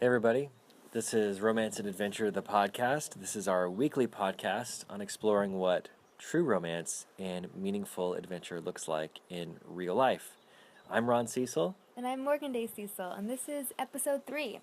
Hey everybody, this is Romance and Adventure, the podcast. This is our weekly podcast on exploring what true romance and meaningful adventure looks like in real life. I'm Ron Cecil. And I'm Morgan Day Cecil, and this is episode 3.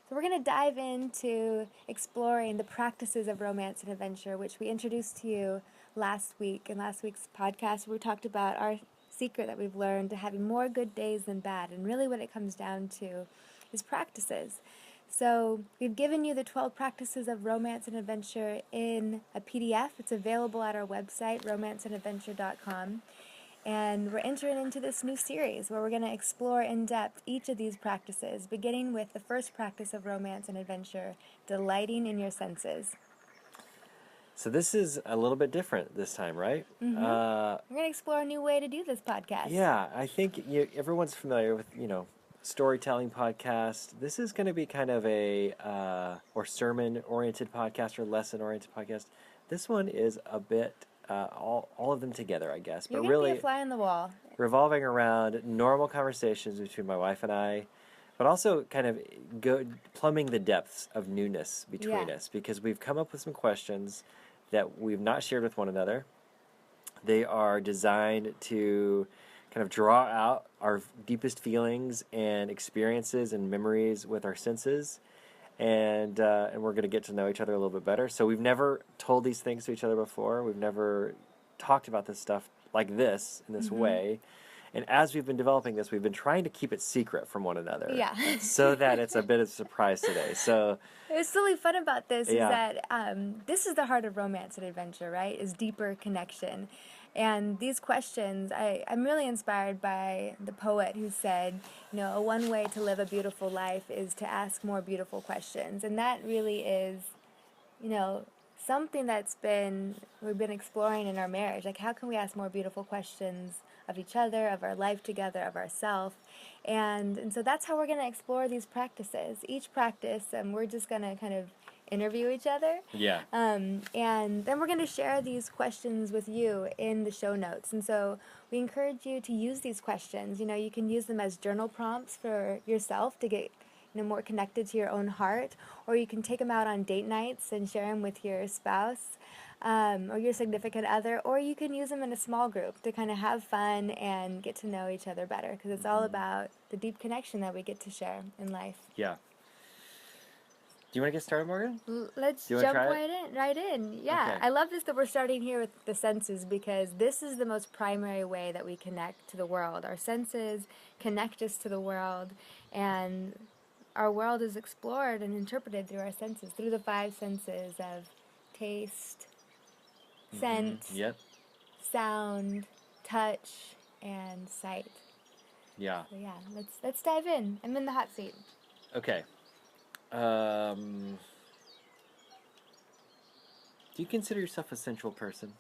So we're going to dive into exploring the practices of romance and adventure, which we introduced to you last week. In last week's podcast, we talked about our secret that we've learned to having more good days than bad, and really what it comes down to is practices. So we've given you the 12 practices of romance and adventure in a PDF. It's available at our website, romanceandadventure.com. And we're entering into this new series where we're going to explore in depth each of these practices, beginning with the first practice of romance and adventure, delighting in your senses. So this is a little bit different this time, right? Mm-hmm. We're going to explore a new way to do this podcast. Yeah, I think everyone's familiar with, storytelling podcast. This is going to be kind of a or sermon-oriented podcast or lesson-oriented podcast. This one is a bit all of them together, I guess. You're but going to really be a fly on the wall. Revolving around normal conversations between my wife and I, but also kind of plumbing the depths of newness between us, because we've come up with some questions that we've not shared with one another. They are designed to kind of draw out our deepest feelings and experiences and memories with our senses, and we're going to get to know each other a little bit better. So we've never told these things to each other before. We've never talked about this stuff like this in this way. And as we've been developing this, we've been trying to keep it secret from one another. Yeah. So that it's a bit of a surprise today. So what's really fun about this is that this is the heart of romance and adventure, right? Is deeper connection. And these questions, I'm really inspired by the poet who said, one way to live a beautiful life is to ask more beautiful questions. And that really is, something we've been exploring in our marriage. Like, how can we ask more beautiful questions of each other, of our life together, of ourselves? And so that's how we're going to explore these practices. Each practice, we're just going to kind of interview each other. Yeah. And then we're going to share these questions with you in the show notes. And so we encourage you to use these questions. You can use them as journal prompts for yourself to get more connected to your own heart, or you can take them out on date nights and share them with your spouse or your significant other, or you can use them in a small group to kind of have fun and get to know each other better, because it's all about the deep connection that we get to share in life. Yeah. Do you want to get started, Morgan? Let's jump right in. Yeah. Okay. I love this that we're starting here with the senses, because this is the most primary way that we connect to the world. Our senses connect us to the world, and our world is explored and interpreted through our senses, through the 5 senses of taste, scent, sound, touch, and sight. Yeah. So let's dive in. I'm in the hot seat. Okay. Do you consider yourself a sensual person?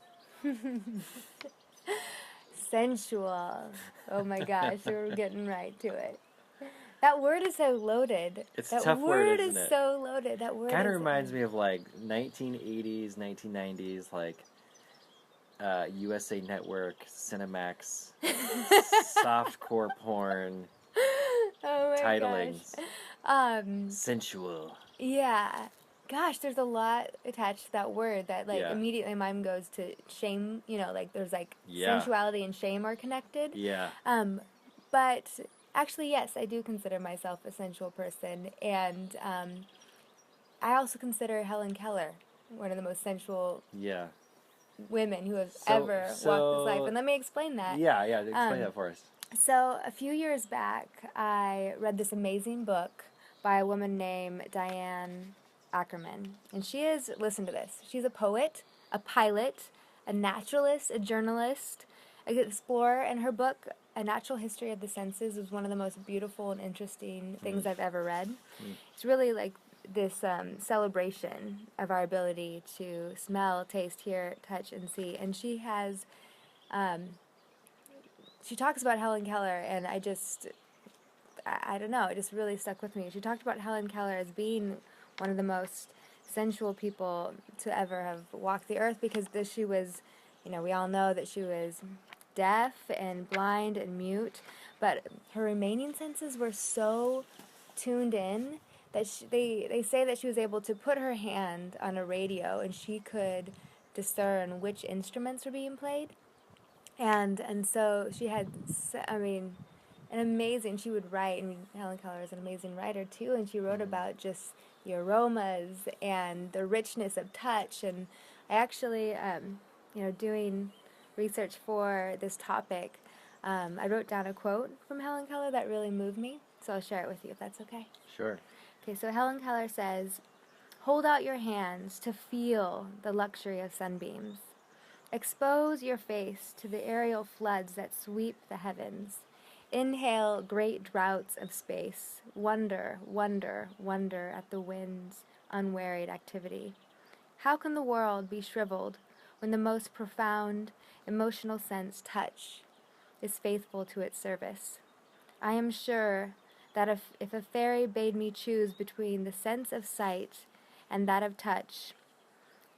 Sensual. Oh my gosh, we're getting right to it. That word is so loaded. It's a tough word, isn't it? That word is so loaded. That word kind of reminds me of like 1980s, 1990s, like USA Network, Cinemax, softcore porn, titlings. Sensual. Yeah. Gosh, there's a lot attached to that word that immediately my mind goes to shame. There's sensuality and shame are connected. Yeah. But actually, yes, I do consider myself a sensual person, and I also consider Helen Keller one of the most sensual women who have ever walked this life. And let me explain that. Yeah, explain that for us. So a few years back, I read this amazing book by a woman named Diane Ackerman. And she is, listen to this, she's a poet, a pilot, a naturalist, a journalist, an explorer, and her book, A Natural History of the Senses, is one of the most beautiful and interesting things I've ever read. It's really like this celebration of our ability to smell, taste, hear, touch, and see. And she has, she talks about Helen Keller, and I don't know, it just really stuck with me. She talked about Helen Keller as being one of the most sensual people to ever have walked the earth, because she was, we all know that she was deaf and blind and mute, but her remaining senses were so tuned in that they say that she was able to put her hand on a radio and she could discern which instruments were being played. And so she had, I mean, an amazing, she would write, I mean, Helen Keller is an amazing writer too, and she wrote about just the aromas and the richness of touch. And I actually, doing research for this topic, I wrote down a quote from Helen Keller that really moved me, so I'll share it with you if that's okay. Sure. Okay, so Helen Keller says, "Hold out your hands to feel the luxury of sunbeams. Expose your face to the aerial floods that sweep the heavens. Inhale great draughts of space. Wonder, wonder, wonder at the wind's unwearied activity. How can the world be shriveled when the most profound emotional sense, touch, is faithful to its service? I am sure that if a fairy bade me choose between the sense of sight and that of touch,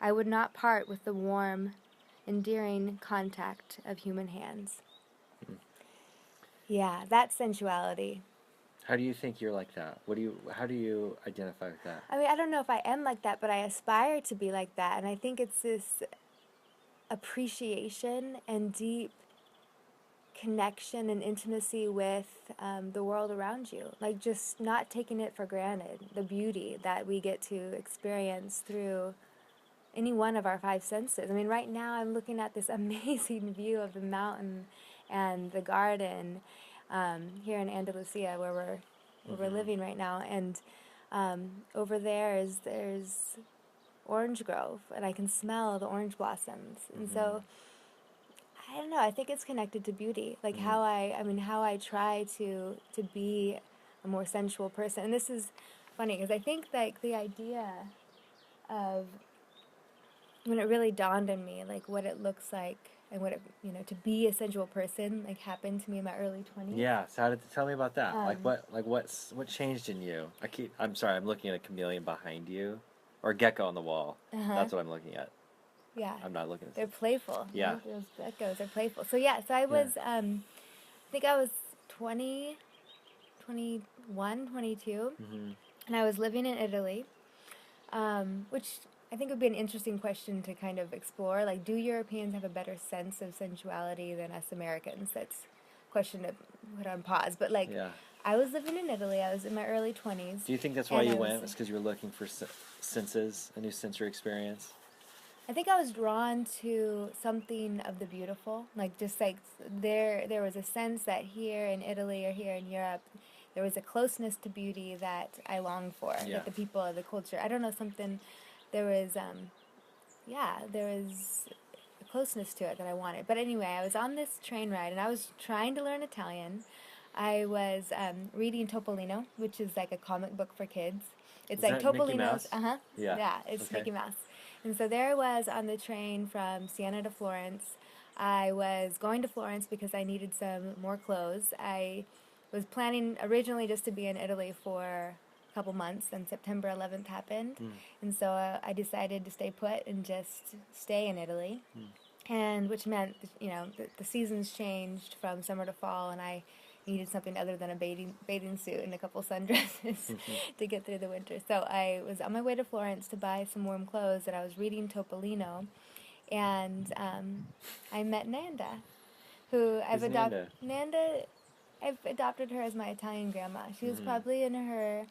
I would not part with the warm, endearing contact of human hands." Yeah, that's sensuality. How do you think you're like that? How do you identify with that? I mean, I don't know if I am like that, but I aspire to be like that. And I think it's this appreciation and deep connection and intimacy with the world around you. Like, just not taking it for granted, the beauty that we get to experience through any one of our five senses. I mean, right now I'm looking at this amazing view of the mountain and the garden here in Andalusia, where we're living right now. And over there's orange grove, and I can smell the orange blossoms. And so, I don't know, I think it's connected to beauty, like how I try to be a more sensual person. And this is funny because I think like the idea of when it really dawned on me, like what it looks like and what it, to be a sensual person, like happened to me in my early 20s. Yeah, so tell me about that. What changed in you? I'm sorry, I'm looking at a chameleon behind you, or a gecko on the wall. That's what I'm looking at. Yeah. I'm not looking at They're playful. Yeah. Those geckos are playful. So I was, I think I was 20, 21, 22, and I was living in Italy, which I think would be an interesting question to kind of explore. Like, do Europeans have a better sense of sensuality than us Americans? That's a question to put on pause. But I was living in Italy. I was in my early 20s. Do you think that's why you went? It's because you were looking for senses, a new sensory experience? I think I was drawn to something of the beautiful. Like, just like there was a sense that here in Italy or here in Europe, there was a closeness to beauty that I longed for. Yeah. That the people of the culture, I don't know, something, there was a closeness to it that I wanted. But anyway, I was on this train ride and I was trying to learn Italian. I was reading Topolino, which is like a comic book for kids. It's Is like that Mickey Topolino's. Mouse? Yeah, it's Mickey Mouse. And so there I was on the train from Siena to Florence. I was going to Florence because I needed some more clothes. I was planning originally just to be in Italy for a couple months, and September 11th happened. And so I decided to stay put and just stay in Italy. And which meant, the seasons changed from summer to fall, and I needed something other than a bathing suit and a couple sundresses to get through the winter. So I was on my way to Florence to buy some warm clothes, and I was reading Topolino, and I met Nanda, who I've adopted. Nanda, I've adopted her as my Italian grandma. She was probably in her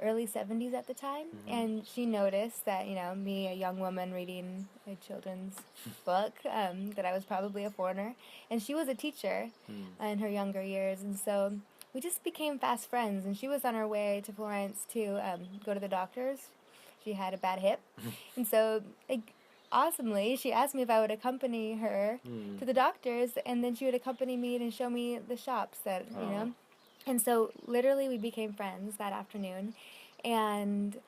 early 70s at the time, and she noticed that, me, a young woman reading a children's book, that I was probably a foreigner, and she was a teacher in her younger years, and so we just became fast friends, and she was on her way to Florence to go to the doctors. She had a bad hip, and so, awesomely, she asked me if I would accompany her to the doctors, and then she would accompany me and show me the shops that, And so, literally, we became friends that afternoon, and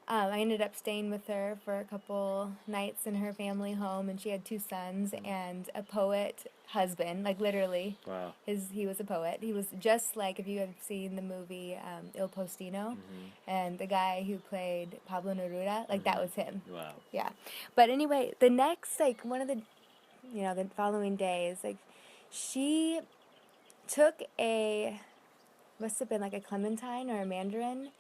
I ended up staying with her for a couple nights in her family home, and she had 2 sons and a poet husband, like literally. Wow. He was a poet. He was just like, if you have seen the movie Il Postino, and the guy who played Pablo Neruda, like that was him. Wow. Yeah. But anyway, the next, one of the, the following days, she took must have been like a clementine or a mandarin,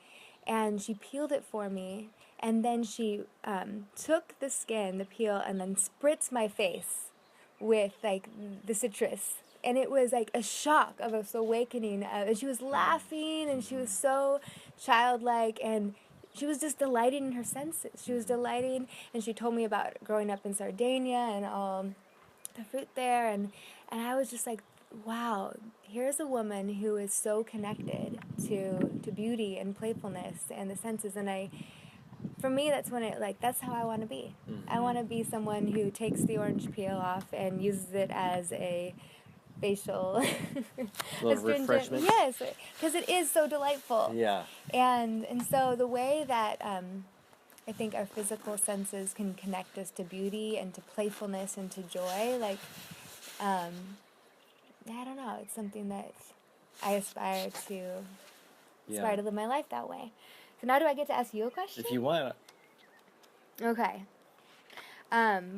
and she peeled it for me, and then she took the skin, the peel, and then spritzed my face with like the citrus. And it was like a shock of this awakening. And she was laughing, and she was so childlike, and she was just delighting in her senses. She was delighting, and she told me about growing up in Sardinia and all the fruit there, and I was just like, wow, here's a woman who is so connected to beauty and playfulness and the senses. And for me, that's when that's how I want to be. I want to be someone who takes the orange peel off and uses it as a facial Little astringent. refreshment. Yes, because it is so delightful. Yeah. And so the way that I think our physical senses can connect us to beauty and to playfulness and to joy, I don't know, it's something that I aspire to live my life that way. So now do I get to ask you a question? If you want. Okay.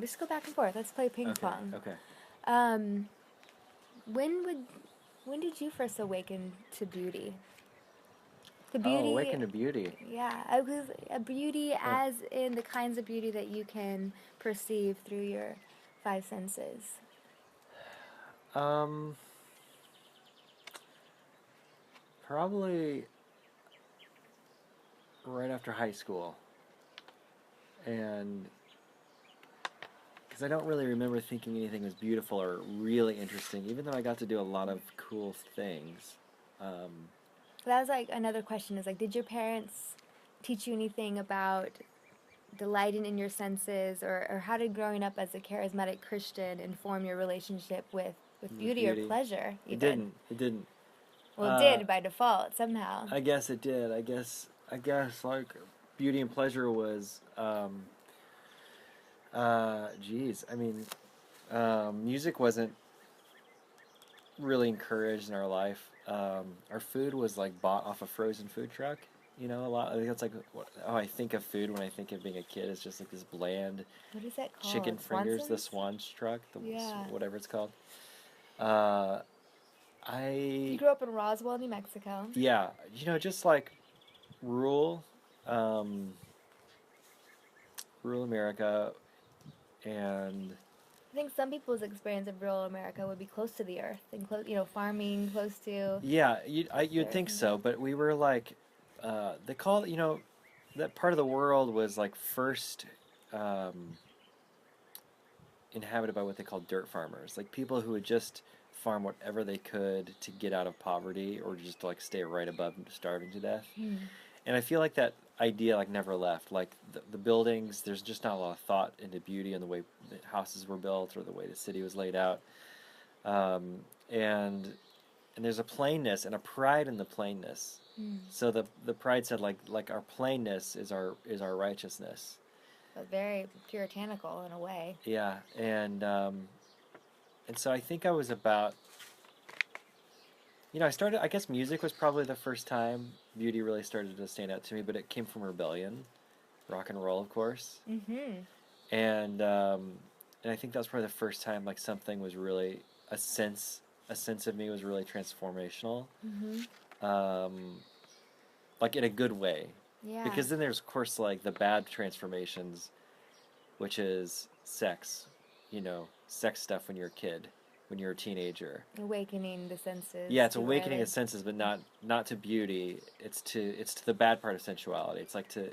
Just go back and forth. Let's play ping pong. Okay. When did you first awaken to beauty? To beauty. Oh, awaken to beauty. Yeah, a beauty as in the kinds of beauty that you can perceive through your five senses. Probably right after high school. And because I don't really remember thinking anything was beautiful or really interesting, even though I got to do a lot of cool things. That was like another question is like, did your parents teach you anything about delighting in your senses, or how did growing up as a charismatic Christian inform your relationship with beauty or pleasure? It didn't. Well, it did by default somehow. I guess it did. I guess like beauty and pleasure was, music wasn't really encouraged in our life. Our food was like bought off a frozen food truck. You know, a lot. I think that's like how I think of food when I think of being a kid. It's just like this bland. What is that called? Chicken fingers, the Swan's truck, whatever it's called. You grew up in Roswell, New Mexico. Yeah, just like rural America, and I think some people's experience of rural America would be close to the earth and farming close to. Yeah, you'd think so, but we were like, they call it, that part of the world was like first inhabited by what they call dirt farmers, like people who would just farm whatever they could to get out of poverty or just to like stay right above starving to death. And I feel like that idea like never left. Like the buildings, there's just not a lot of thought into beauty and the way the houses were built or the way the city was laid out. And there's a plainness and a pride in the plainness. So the pride said like our plainness is our righteousness. But very puritanical in a way. Yeah, and so I think I was about, I guess music was probably the first time beauty really started to stand out to me, but it came from rebellion, rock and roll, of course. And I think that was probably the first time like something was really, a sense of me was really transformational. Like in a good way. Yeah. Because then there's, of course, like the bad transformations, which is sex, sex stuff when you're a kid, when you're a teenager. Awakening the senses. Yeah, it's awakening the senses, but not to beauty. It's to the bad part of sensuality. It's like to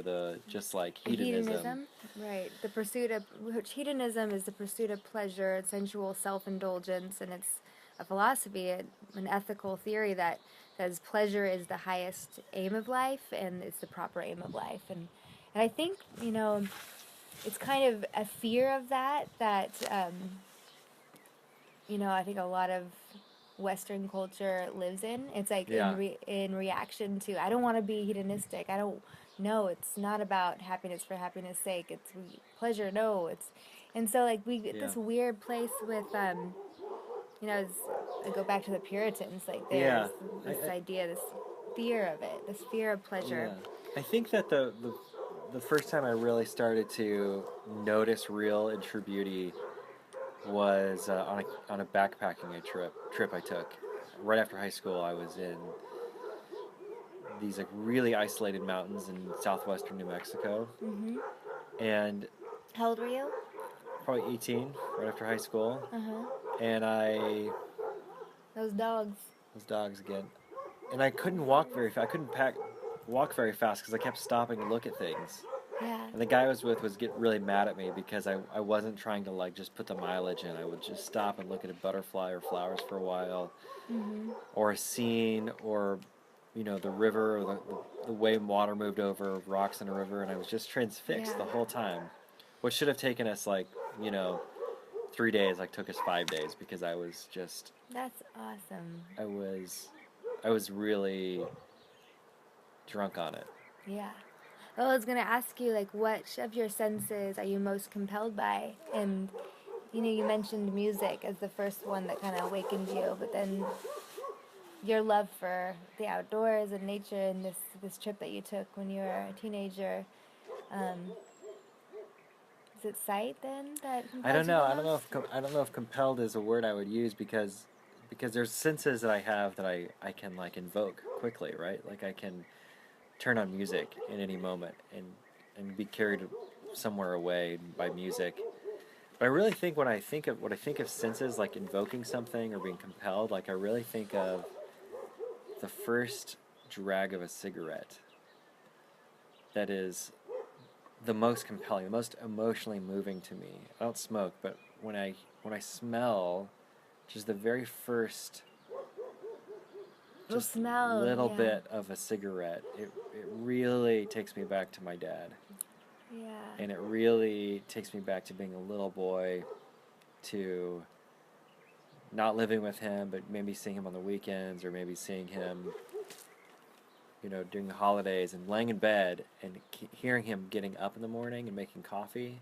the just like hedonism. Right. The pursuit of hedonism is the pursuit of pleasure and sensual self-indulgence, and it's a philosophy, an ethical theory that says pleasure is the highest aim of life and it's the proper aim of life. And I think, it's kind of a fear of that I think a lot of Western culture lives in. It's like in reaction to, I don't want to be hedonistic. It's not about happiness for happiness' sake. It's pleasure, no. And so like we get this weird place with, I go back to the Puritans, like there's this idea, this fear of it, this fear of pleasure. Yeah. I think that the first time I really started to notice real and true beauty was on a backpacking trip I took right after high school. I was in these like really isolated mountains in southwestern New Mexico, and How old were you? probably 18, right after high school, Uh-huh. and Those dogs. those dogs again, and I couldn't walk very fast. I couldn't walk very fast because I kept stopping to look at things. Yeah. And the guy I was with was getting really mad at me because I wasn't trying to like just put the mileage in. I would just stop and look at a butterfly or flowers for a while, or a scene, or the river, or the way water moved over rocks in a river, and I was just transfixed the Yeah. whole time, which should have taken us like 3 days. Like took us 5 days because I was just That's awesome. I was really drunk on it. Yeah. Well, I was going to ask you, like, which of your senses are you most compelled by? And, you mentioned music as the first one that kind of awakened you, but then your love for the outdoors and nature and this trip that you took when you were a teenager. Is it sight then that compels I don't you know. the I don't know most? if I don't know if compelled is a word I would use because there's senses that I have that I can like invoke quickly, right? Like I can turn on music in any moment and be carried somewhere away by music. But I really think when I think of senses like invoking something or being compelled, like I really think of the first drag of a cigarette. That is the most compelling, the most emotionally moving to me. I don't smoke, but when I smell just the very first just smell, little yeah. bit of a cigarette, it really takes me back to my dad. Yeah. And it really takes me back to being a little boy, to not living with him, but maybe seeing him on the weekends, or maybe seeing him during the holidays, and laying in bed and hearing him getting up in the morning and making coffee.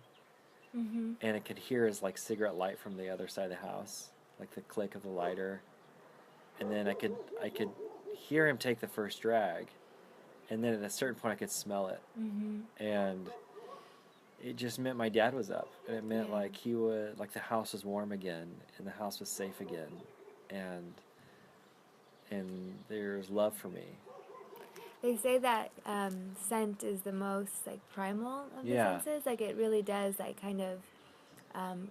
And I could hear his like cigarette light from the other side of the house, like the click of the lighter. And then I could hear him take the first drag, and then at a certain point I could smell it. And it just meant my dad was up, and it meant like the house was warm again, and the house was safe again, and there's love for me. They say that scent is the most like primal of the Yeah. senses. Like it really does like kind of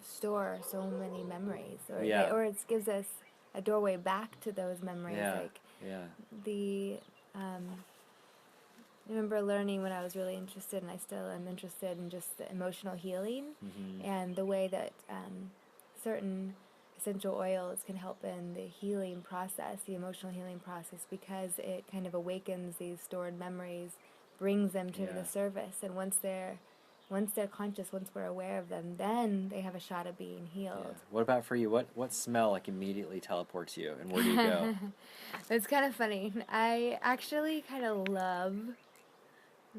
store so many memories, or Yeah. or it gives us a doorway back to those memories. Yeah. Like Yeah. I remember learning when I was really interested, and I still am interested in just the emotional healing and the way that certain essential oils can help in the healing process, the emotional healing process, because it kind of awakens these stored memories, brings them to the surface, and once they're conscious, once we're aware of them, then they have a shot of being healed. Yeah. What about for you? What smell like immediately teleports you, and where do you go? It's kind of funny. I actually kind of love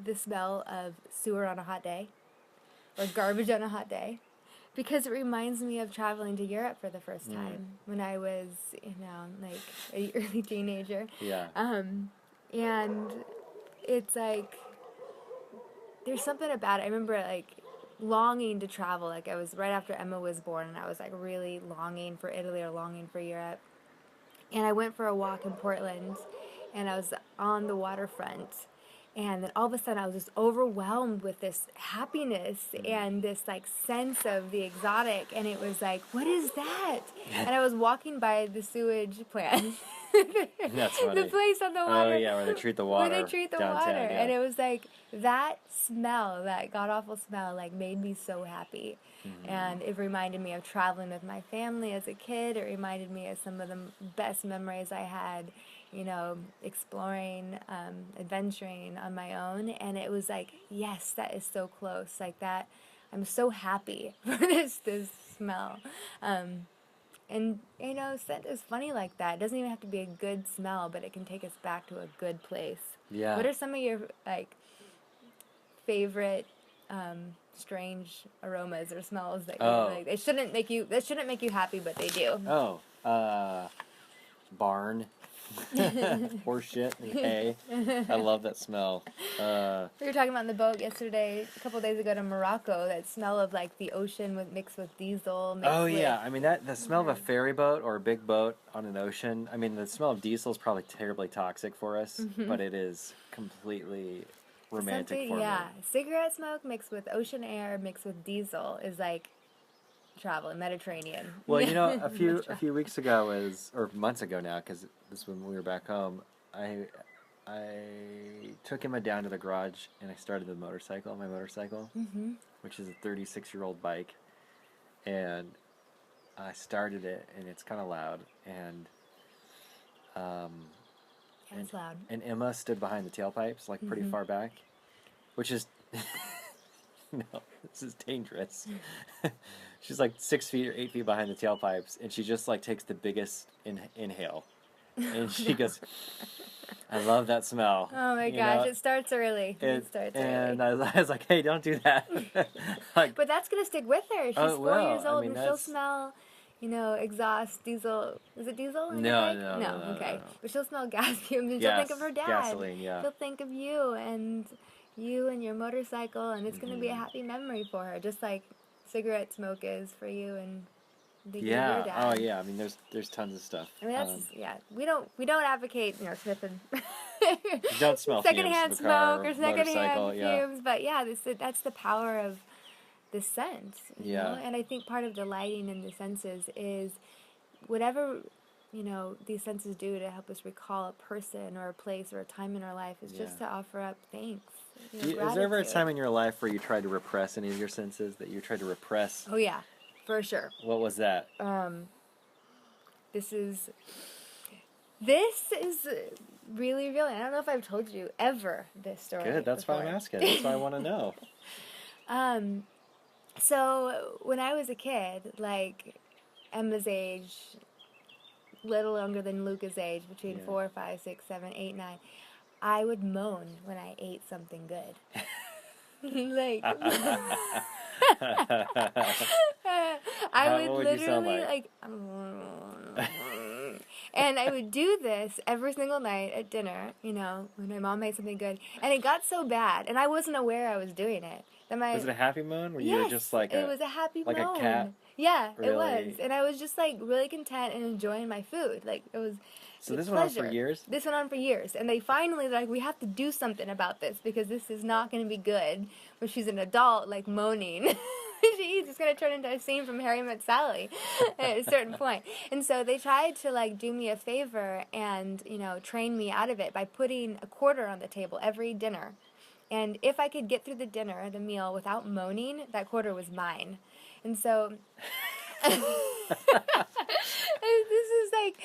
the smell of sewer on a hot day, or garbage on a hot day, because it reminds me of traveling to Europe for the first time when I was, like an early teenager. Yeah. And it's like, there's something about it. I remember like longing to travel. Like I was right after Emma was born, and I was like really longing for Italy or longing for Europe. And I went for a walk in Portland, and I was on the waterfront. And then all of a sudden I was just overwhelmed with this happiness and this like sense of the exotic. And it was like, what is that? And I was walking by the sewage plant. That's funny. The place on the water. Oh yeah, where they treat the water. Where they treat the downtown, water. yeah. And it was like that smell, that god-awful smell, like made me so happy. And it reminded me of traveling with my family as a kid. It reminded me of some of the best memories I had, exploring, adventuring on my own. And it was like, yes, that is so close. Like that, I'm so happy for this smell. And, scent is funny like that. It doesn't even have to be a good smell, but it can take us back to a good place. Yeah. What are some of your, like, favorite strange aromas or smells that you like? That shouldn't make you happy, but they do. Barn. Horse shit and hay. I love that smell. We were talking about on the boat yesterday, a couple days ago, to Morocco, that smell of like the ocean mixed with diesel. Oh yeah, I mean the smell of a ferry boat or a big boat on an ocean. I mean the smell of diesel is probably terribly toxic for us, but it is completely romantic for me. Cigarette smoke mixed with ocean air mixed with diesel is like traveling Mediterranean. Well, you know, a few weeks ago or months ago now, because this is when we were back home. I took Emma down to the garage and I started my motorcycle, which is a 36-year-old bike, and I started it and it's kind of loud and it's loud. And Emma stood behind the tailpipes, like pretty far back, which is no, this is dangerous. She's like 6 feet or 8 feet behind the tailpipes, and she just like takes the biggest inhale, and she goes, "I love that smell." Oh my gosh, it starts early. It starts early. And I was like, "Hey, don't do that." Like, but that's gonna stick with her. She's 4 years old, and she'll smell, exhaust, diesel. Is it diesel? No. Okay, but she'll smell gas fumes, and she'll think of her dad. Gasoline, yeah. She'll think of you and your motorcycle, and it's gonna be a happy memory for her, just like cigarette smoke is for you and your dad. Oh yeah. I mean, there's tons of stuff. I mean, that's We don't advocate sniffing. Don't smell secondhand fumes from a car smoke or secondhand yeah. fumes, but that's the power of the sense. And I think part of delighting in the senses is whatever these senses do to help us recall a person or a place or a time in our life is just to offer up thanks. Is there ever a time in your life where you tried to repress any of your senses, that you tried to repress? Oh yeah, for sure. What was that? This is really, really, I don't know if I've told you ever this story. Good, that's before. why I'm asking. That's why I want to know. So when I was a kid, like Emma's age, little younger than Luca's age, between 4, 5, 6, 7, 8, 9, I would moan when I ate something good. Like I would literally like and I would do this every single night at dinner, when my mom made something good, and it got so bad, and I wasn't aware I was doing it. Was it a happy moan? Were you just like it was a happy moan. Like a cat? Yeah, really? It was. And I was just like really content and enjoying my food. Like it was So this went on for years? This went on for years. And they finally like, we have to do something about this because this is not going to be good when she's an adult, like moaning. She eats, it's going to turn into a scene from Harry Met Sally at a certain point. And so they tried to like do me a favor and, train me out of it by putting a quarter on the table every dinner. And if I could get through the meal without moaning, that quarter was mine. And so this is like,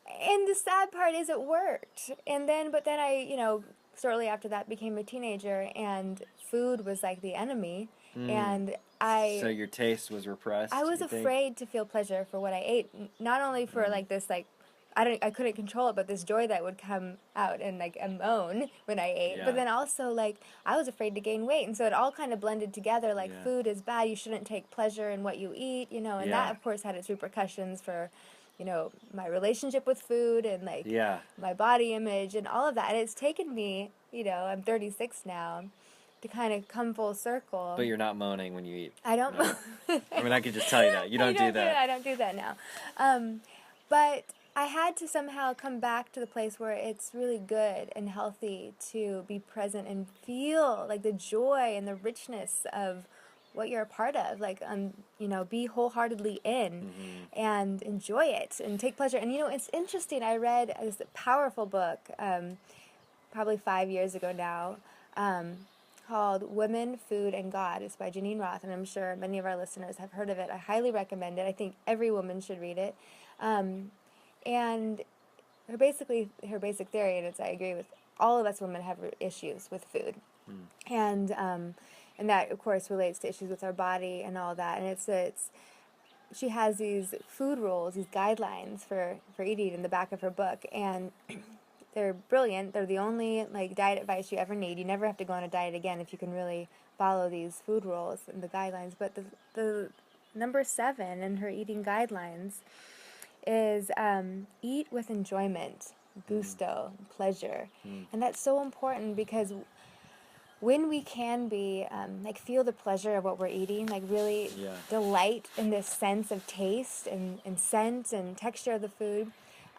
and the sad part is it worked. But then I, shortly after that became a teenager, and food was like the enemy. And So your taste was repressed? I was afraid to feel pleasure for what I ate. Not only for like this, like, I couldn't control it, but this joy that would come out and like a moan when I ate. But then also like I was afraid to gain weight, and so it all kind of blended together. Like food is bad; you shouldn't take pleasure in what you eat, and that of course had its repercussions for, my relationship with food and like my body image and all of that. And it's taken me, I'm 36 now, to kind of come full circle. But you're not moaning when you eat. I don't. No. I mean, I could just tell you that you don't do that. I don't do that now. But I had to somehow come back to the place where it's really good and healthy to be present and feel like the joy and the richness of what you're a part of, like, be wholeheartedly in and enjoy it and take pleasure. And, it's interesting. I read this powerful book, probably 5 years ago now, called Women, Food, and God. It's by Janine Roth, and I'm sure many of our listeners have heard of it. I highly recommend it. I think every woman should read it. And her basic theory, and I agree with, all of us women have issues with food. And that, of course, relates to issues with our body and all that. And she has these food rules, these guidelines for eating in the back of her book. And they're brilliant. They're the only, like, diet advice you ever need. You never have to go on a diet again if you can really follow these food rules and the guidelines. But the number 7 in her eating guidelines is eat with enjoyment, gusto, pleasure. And that's so important because when we can be, like, feel the pleasure of what we're eating, like, really delight in this sense of taste and scent and texture of the food,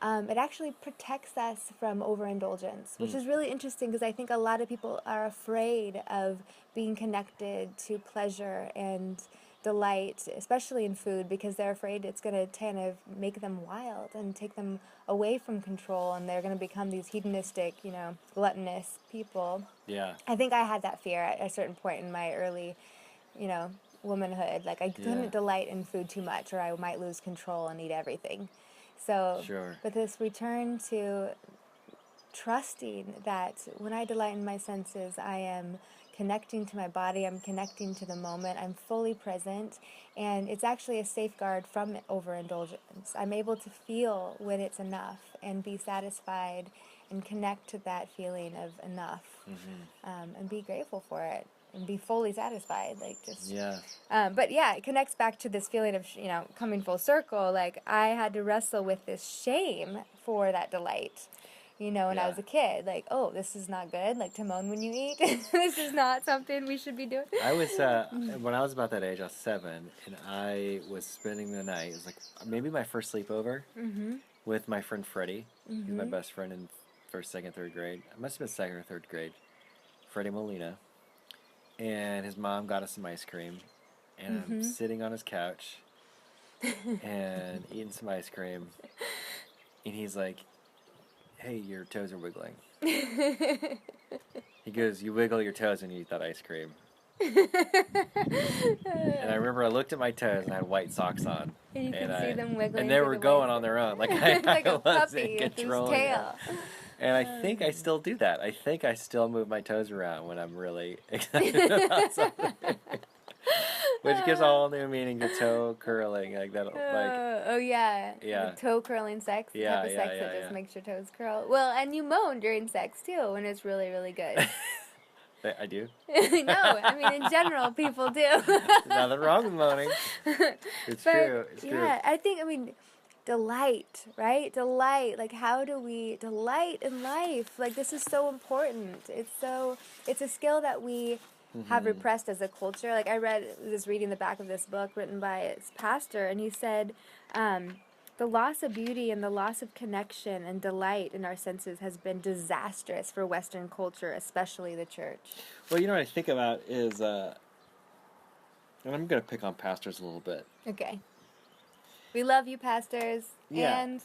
it actually protects us from overindulgence, which is really interesting because I think a lot of people are afraid of being connected to pleasure and delight, especially in food, because they're afraid it's going to kind of make them wild and take them away from control, and they're going to become these hedonistic, gluttonous people. Yeah. I think I had that fear at a certain point in my early, womanhood. Like, I couldn't delight in food too much, or I might lose control and eat everything. So, but this return to trusting that when I delight in my senses, I am connecting to my body, I'm connecting to the moment, I'm fully present, and it's actually a safeguard from overindulgence. I'm able to feel when it's enough and be satisfied and connect to that feeling of enough, and be grateful for it and be fully satisfied, but it connects back to this feeling of coming full circle. Like, I had to wrestle with this shame for that delight, when I was a kid. Like, oh, this is not good, like, to moan when you eat. This is not something we should be doing. I was when I was about that age, I was 7, and I was spending the night. It was like maybe my first sleepover with my friend Freddie. He's my best friend in first, second, third grade. I must have been second or third grade. Freddie Molina. And his mom got us some ice cream, and I'm sitting on his couch and eating some ice cream, and he's like, "Hey, your toes are wiggling." He goes, "You wiggle your toes when you eat that ice cream." And I remember I looked at my toes and I had white socks on. And you can see them wiggling. And they were going on their own. Like, I like a wasn't puppy with his controlling tail. it. And I think I still do that. I think I still move my toes around when I'm really excited about something. Which gives a whole new meaning to toe curling. Like that. The toe curling sex. The type of sex that just makes your toes curl. Well, and you moan during sex too when it's really, really good. I do? No, I mean, in general, people do. Nothing wrong with moaning. It's true. It's true. Yeah, I think, delight, right? Delight. Like, how do we delight in life? Like, this is so important. It's a skill that we have repressed as a culture. Like, I was reading the back of this book written by its pastor, and he said, the loss of beauty and the loss of connection and delight in our senses has been disastrous for Western culture, especially the church. Well, what I think about is, and I'm going to pick on pastors a little bit. Okay. We love you, pastors. Yeah. And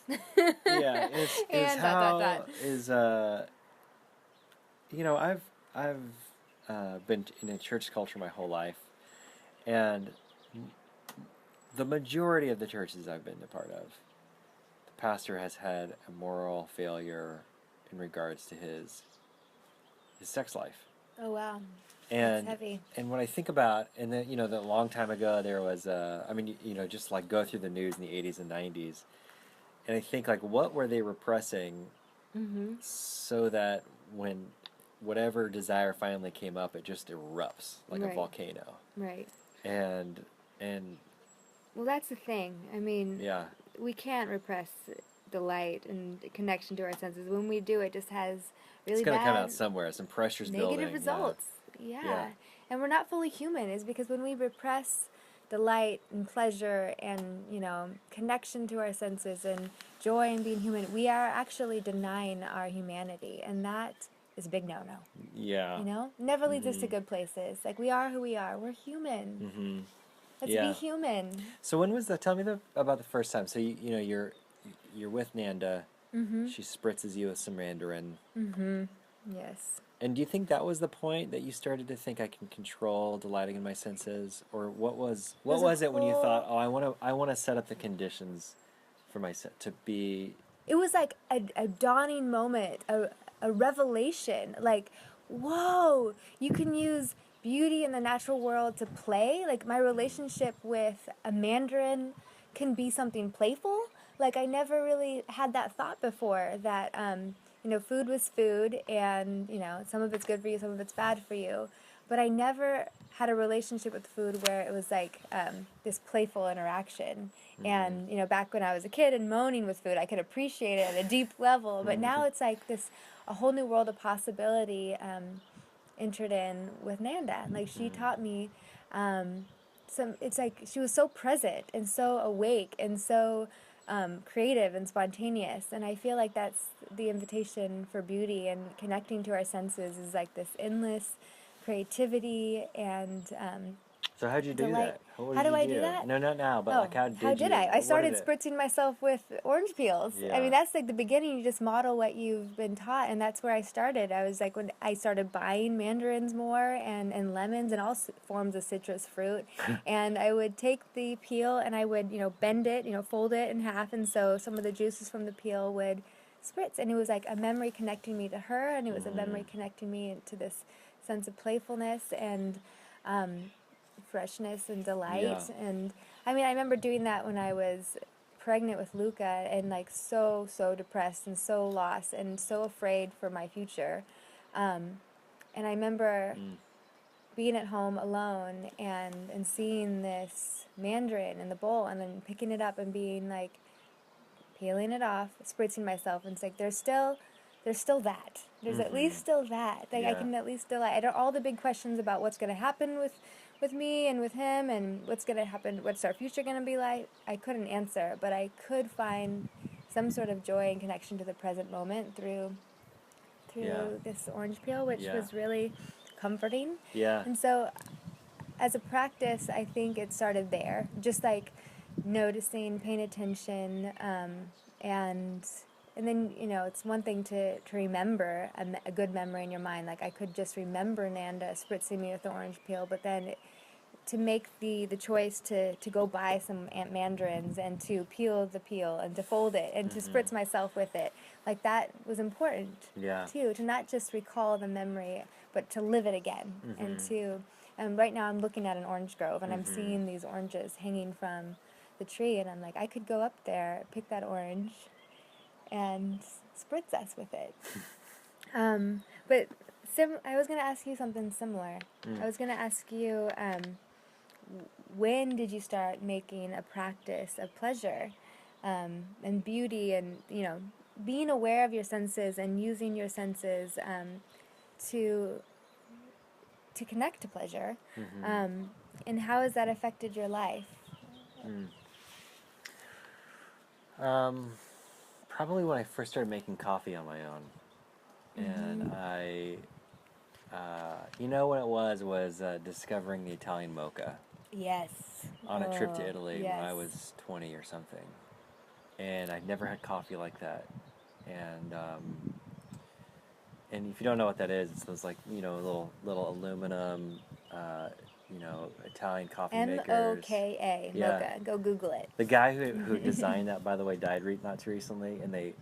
I've been in a church culture my whole life, and the majority of the churches I've been a part of, the pastor has had a moral failure in regards to his sex life. Oh, wow. And, that's heavy. And when I think about, and then, that long time ago there was, just like go through the news in the 80s and 90s, and I think, like, what were they repressing so that when whatever desire finally came up, it just erupts like a volcano. Right. And well, that's the thing. We can't repress delight and connection to our senses. When we do, it just has really bad... It's going to come out somewhere. Some pressure's building. Negative results. Yeah. And we're not fully human. Is because when we repress delight and pleasure and, connection to our senses and joy in being human, we are actually denying our humanity. And that is a big no-no. Yeah. Never leads us to good places. Like, we are who we are. We're human. Let's be human. So when was that? Tell me about the first time. So you're with Nanda. She spritzes you with some Mandarin. Yes. And do you think that was the point that you started to think I can control delighting in my senses, or what was it when you thought, oh, I want to set up the conditions for myself to be? It was like a dawning moment, a revelation. Like, whoa, you can use beauty in the natural world to play. Like, my relationship with a Mandarin can be something playful. Like, I never really had that thought before, that food was food, and some of it's good for you, some of it's bad for you, but I never had a relationship with food where it was like this playful interaction. And back when I was a kid and moaning with food, I could appreciate it at a deep level. But now it's like a whole new world of possibility entered in with Nanda. Like she taught me it's like she was so present and so awake and so creative and spontaneous. And I feel like that's the invitation for beauty and connecting to our senses is like this endless creativity and So how'd you do delight. that? What How did do you I do? do that? No, not now, but like how did you? I What started did it? spritzing myself with orange peels. I Yeah. mean, that's like the beginning. You just model what you've been taught, and that's where I started. I was like, when I started buying mandarins more and lemons and all forms of citrus fruit, and I would take the peel and I would, bend it, fold it in half, and so some of the juices from the peel would spritz, and it was like a memory connecting me to her, and it was a memory connecting me to this sense of playfulness and freshness and delight. Yeah. And I mean, I remember doing that when I was pregnant with Luca and like so depressed and so lost and so afraid for my future. And I remember being at home alone and seeing this mandarin in the bowl and then picking it up and being like peeling it off, spritzing myself, and it's like there's still that. There's at least still that. Like I can at least still. I don't all the big questions about what's going to happen with me and with him and what's going to happen. What's our future going to be like? I couldn't answer, but I could find some sort of joy and connection to the present moment through this orange peel, which was really comforting. Yeah. And so, as a practice, I think it started there. Just like noticing, paying attention, and then it's one thing to remember a good memory in your mind. Like I could just remember Nanda spritzing me with the orange peel, but then to make the choice to go buy some mandarins and to peel the peel and to fold it and to spritz myself with it, like that was important too, to not just recall the memory but to live it again. And right now I'm looking at an orange grove and I'm seeing these oranges hanging from the tree, and I'm like, I could go up there, pick that orange and spritz us with it. But I was going to ask you something similar. I was going to ask you, when did you start making a practice of pleasure and beauty and, being aware of your senses and using your senses to connect to pleasure? And how has that affected your life? Probably when I first started making coffee on my own. And when it was discovering the Italian mocha. Yes. On a trip to Italy yes. when I was 20 or something. And I'd never had coffee like that. And if you don't know what that is, it's those like, little aluminum, Italian coffee makers. MOKA, mocha. Go Google it. The guy who designed that, by the way, died not too recently, and they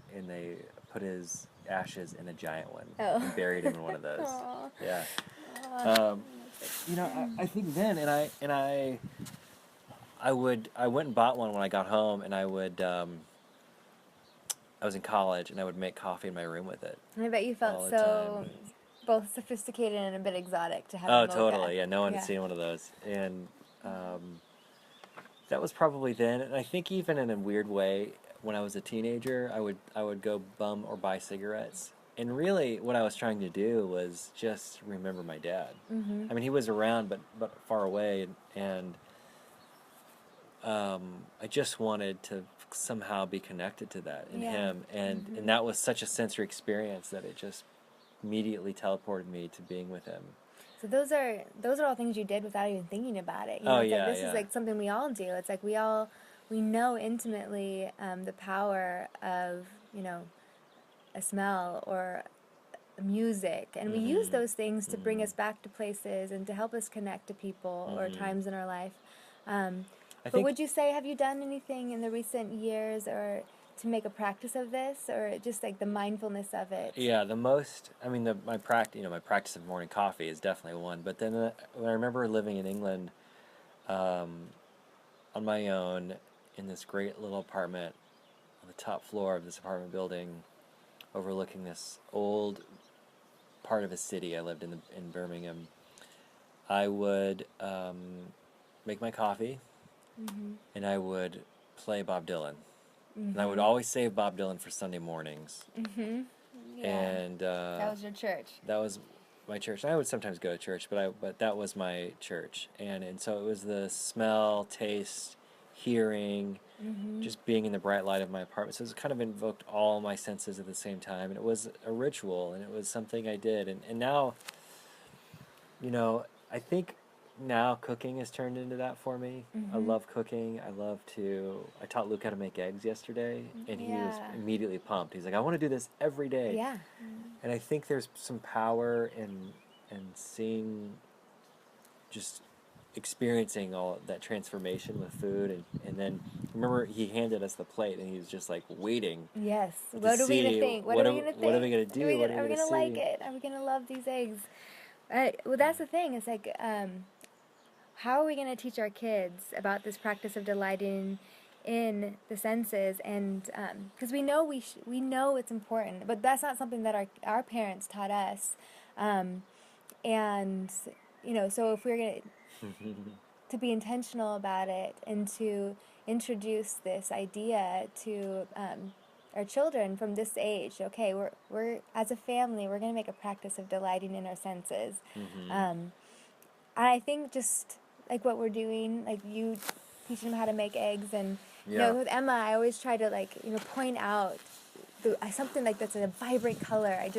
put his ashes in a giant one and buried him in one of those. Aww. Yeah. I think then, I went and bought one when I got home, and I was in college, and I would make coffee in my room with it. And I bet you felt so both sophisticated and a bit exotic to have a mocha. Totally. Yeah, no one had seen one of those. And that was probably then. And I think even in a weird way, when I was a teenager, I would go bum or buy cigarettes. And really, what I was trying to do was just remember my dad. I mean, he was around, but far away, and I just wanted to somehow be connected to that in him, and that was such a sensory experience that it just immediately teleported me to being with him. So those are all things you did without even thinking about it. This is like something we all do. It's like we know intimately the power of a smell or music, and we use those things to bring us back to places and to help us connect to people or times in our life. But would you say, have you done anything in the recent years or to make a practice of this, or just like the mindfulness of it? Yeah, my practice of morning coffee is definitely one. But then when I remember living in England on my own in this great little apartment on the top floor of this apartment building overlooking this old part of a city. I lived in Birmingham. I would make my coffee, Mm-hmm. and I would play Bob Dylan. And I would Mm-hmm. always save Bob Dylan for Sunday mornings. Mm-hmm. Yeah. And That was your church. that was my church. I would sometimes go to church, but that was my church. And so it was the smell, taste, hearing, Mm-hmm. just being in the bright light of my apartment. So it kind of invoked all my senses at the same time. And it was a ritual, and it was something I did. And now, I think now cooking has turned into that for me. I Mm-hmm. love cooking. I taught Luke how to make eggs yesterday, and he was Yeah. immediately pumped. He's like, I want to do this every day. Yeah. And I think there's some power in seeing, just experiencing all that transformation with food. And then remember, he handed us the plate, and he was just like waiting Yes. to What are we gonna see think? What what are are, we gonna what are think? we going to do? What are Are we we going to gonna like see? it? Are we gonna love these eggs? Well, that's the thing. It's like, how are we gonna teach our kids about this practice of delighting in the senses? And because we know we know it's important, but that's not something that our parents taught us. And so if we're gonna to be intentional about it and to introduce this idea to our children from this age. Okay, we're as a family, we're going to make a practice of delighting in our senses. Mm-hmm. And I think just like what we're doing, like you teaching them how to make eggs, and Yeah. with Emma, I always try to point out something like that's in a vibrant color. I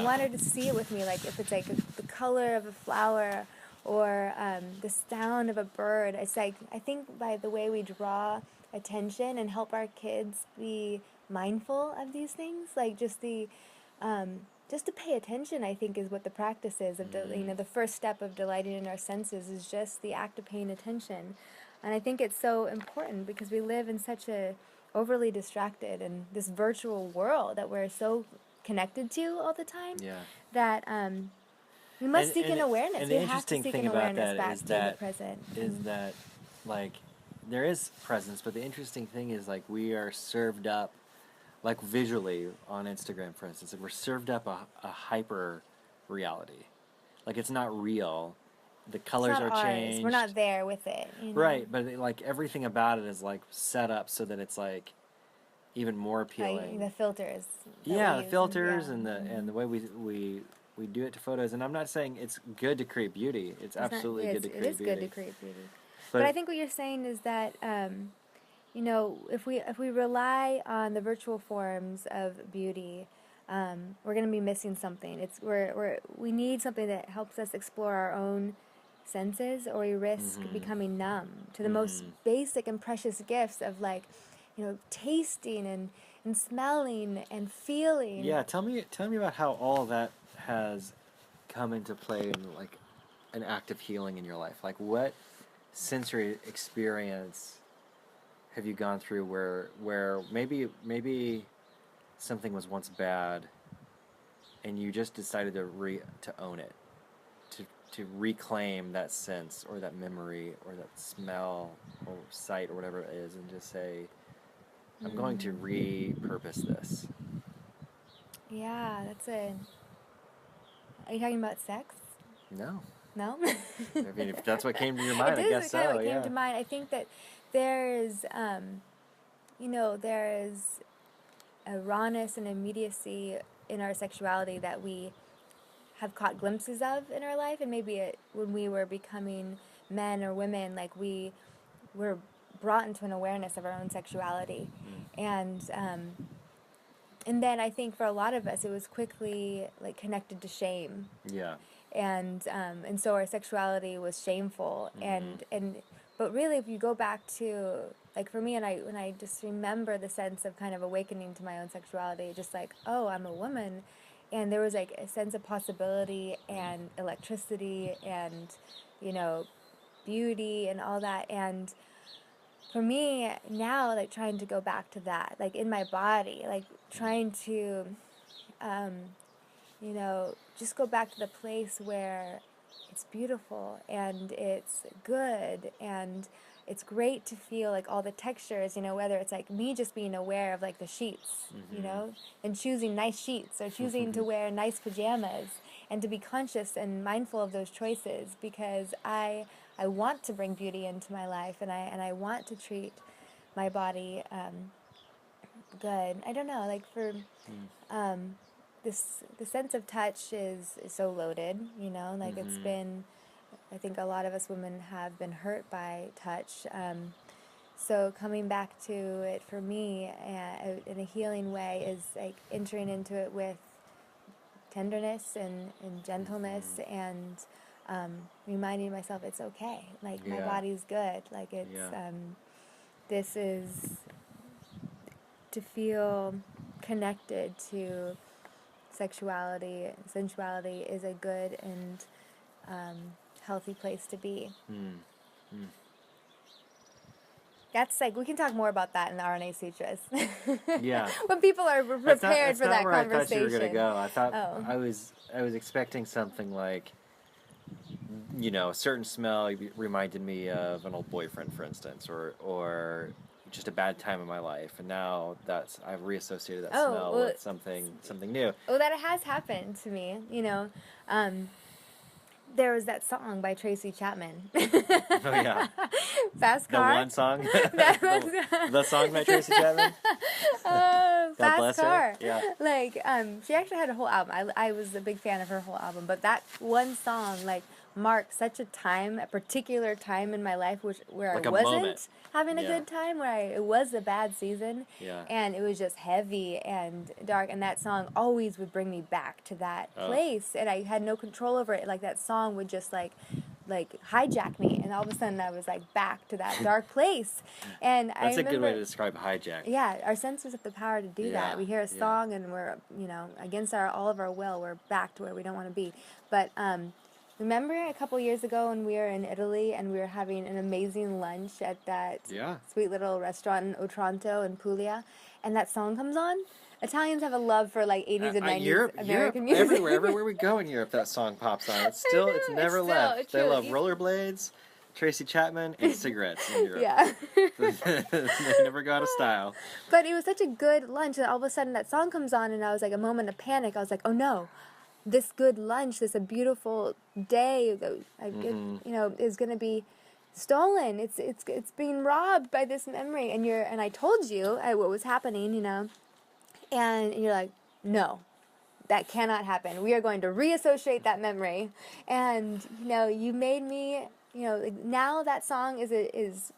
want her to see it with me, like if it's like the color of a flower or the sound of a bird. It's like, I think by the way we draw attention and help our kids be mindful of these things, like just to pay attention, I think, is what the practice is of the first step of delighting in our senses is just the act of paying attention. And I think it's so important because we live in such a overly distracted and this virtual world that we're so connected to all the time. Yeah. That we must seek an awareness. And We the have to interesting seek thing an about awareness that back is to that the present. is that like there is presence, but the interesting thing is like we are served up, like visually on Instagram, for instance, like we're served up a hyper reality. Like it's not real. The colors It's not are ours. changed. We're not there with it. Right, but like everything about it is like set up so that it's like even more appealing. The filters. The filters and the way we do it to photos. And I'm not saying it's good to create beauty. It's absolutely good to create beauty. It is good to create beauty. But I think what you're saying is that if we rely on the virtual forms of beauty, we're going to be missing something. We need something that helps us explore our own senses, or we risk becoming numb to the most basic and precious gifts of tasting and smelling and feeling. Yeah, tell me about how all of that has come into play in like an act of healing in your life. Like what sensory experience have you gone through where maybe something was once bad and you just decided to own it, to reclaim that sense or that memory or that smell or sight or whatever it is, and just say, I'm going to repurpose this. Yeah, Are you talking about sex? No. No? I mean, if that's what came to your mind, I guess so. Kind of what came to mind. I think that there's a rawness and immediacy in our sexuality that we have caught glimpses of in our life, and maybe when we were becoming men or women, like we were brought into an awareness of our own sexuality, and then I think for a lot of us it was quickly like connected to shame. Yeah. And so our sexuality was shameful, but really if you go back to, like for me, and when I just remember the sense of kind of awakening to my own sexuality, just like, oh, I'm a woman, and there was like a sense of possibility and electricity and beauty and all that. And for me now, like trying to go back to that, like in my body, like trying to just go back to the place where it's beautiful and it's good and it's great to feel like all the textures, whether it's like me just being aware of like the sheets, and choosing nice sheets or choosing to wear nice pajamas and to be conscious and mindful of those choices, because I want to bring beauty into my life, and I want to treat my body good. I don't know, like for the sense of touch is so loaded, you know, like it's been, I think a lot of us women have been hurt by touch. So coming back to it for me in a healing way is like entering into it with tenderness and gentleness, and reminding myself it's okay. Like my body's good. Like it's this is to feel connected to sexuality, sensuality is a good and healthy place to be. That's like, we can talk more about that in the RNA Sutras. Yeah. When people are prepared for that where conversation. I thought you were going to go. I thought Oh. I was expecting something like, you know, a certain smell reminded me of an old boyfriend, for instance, or just a bad time in my life, and now I've reassociated that smell with something new. Well, that has happened to me, you know. There was that song by Tracy Chapman. Oh yeah, Fast Car. The one song. the song by Tracy Chapman. Fast Car. Her. Yeah. Like, she actually had a whole album. I was a big fan of her whole album, but that one song, like, marked such a particular time in my life where like I wasn't moment. having a good time, where it was a bad season, and it was just heavy and dark, and that song always would bring me back to that place, and I had no control over it. Like, that song would just like hijack me, and all of a sudden I was like back to that dark place. And that's a good way to describe hijack. Yeah, our senses have the power to do that. We hear a song and we're, you know, against all of our will, we're back to where we don't want to be. But remember a couple years ago when we were in Italy and we were having an amazing lunch at that sweet little restaurant in Otranto in Puglia, and that song comes on? Italians have a love for like 80s and 90s American music. Everywhere we go in Europe, that song pops on. It's never left. They love rollerblades, Tracy Chapman, and cigarettes in Europe. Yeah. They never got a style. But it was such a good lunch, and all of a sudden that song comes on, and I was like, a moment of panic. I was like, oh no, this good lunch, this a beautiful day that you know, is going to be stolen. It's being robbed by this memory, and I told you what was happening, you know. And you're like, no, that cannot happen. We are going to reassociate that memory. And, you know, you made me, you know, now that song is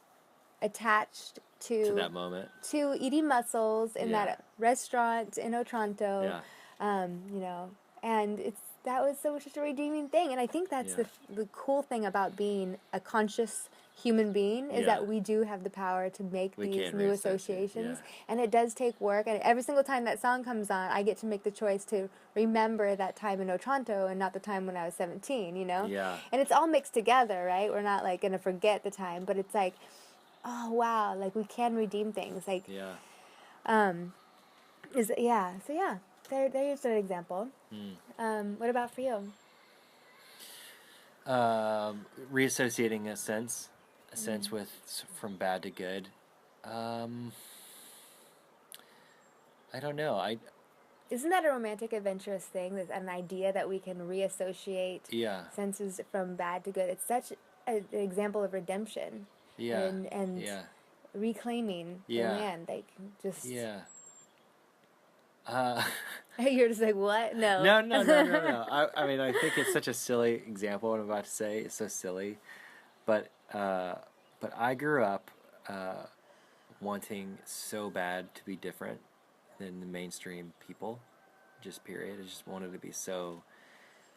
attached to that moment. To eating mussels in that restaurant in Otranto. You know, and that was such a redeeming thing. And I think that's the cool thing about being a conscious human being, is that we do have the power to make these new associations, and it does take work, and every single time that song comes on, I get to make the choice to remember that time in Otranto and not the time when I was 17, you know? And it's all mixed together, right? We're not like gonna forget the time, but it's like, oh wow, like we can redeem things, like there's an example. What about for you? Reassociating a sense with from bad to good. I don't know. Isn't that a romantic, adventurous thing? There's an idea that we can reassociate senses from bad to good. It's such an example of redemption. And reclaiming the land, like just. You're just like, what? No. No. I mean, I think it's such a silly example what I'm about to say. It's so silly. But I grew up wanting so bad to be different than the mainstream people, just period. I just wanted to be so,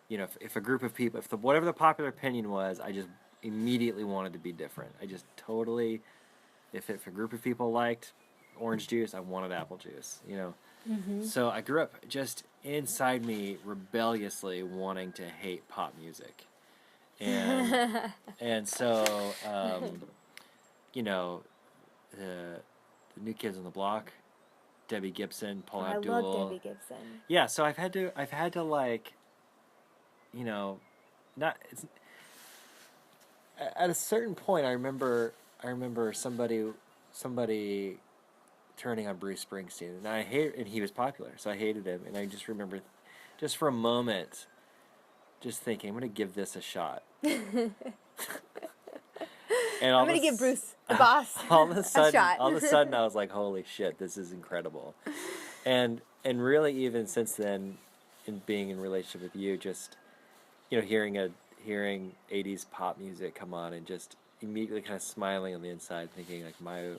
you know, if a group of people, whatever the popular opinion was, I just immediately wanted to be different. I just totally, if a group of people liked orange juice, I wanted apple juice, you know. So I grew up just inside me rebelliously wanting to hate pop music. And so, you know, the New Kids on the Block, Debbie Gibson, Paul Abdul. I love Debbie Gibson. Yeah, so I've had to like, you know, at a certain point. I remember somebody turning on Bruce Springsteen, and he was popular, so I hated him, and I just remember, just for a moment, just thinking, I'm going to give this a shot. I'm going to give Bruce, the boss, a shot. All of a sudden, I was like, holy shit, this is incredible. And really, even since then, in being in relationship with you, just, hearing 80s pop music come on and just immediately kind of smiling on the inside, thinking, like, my,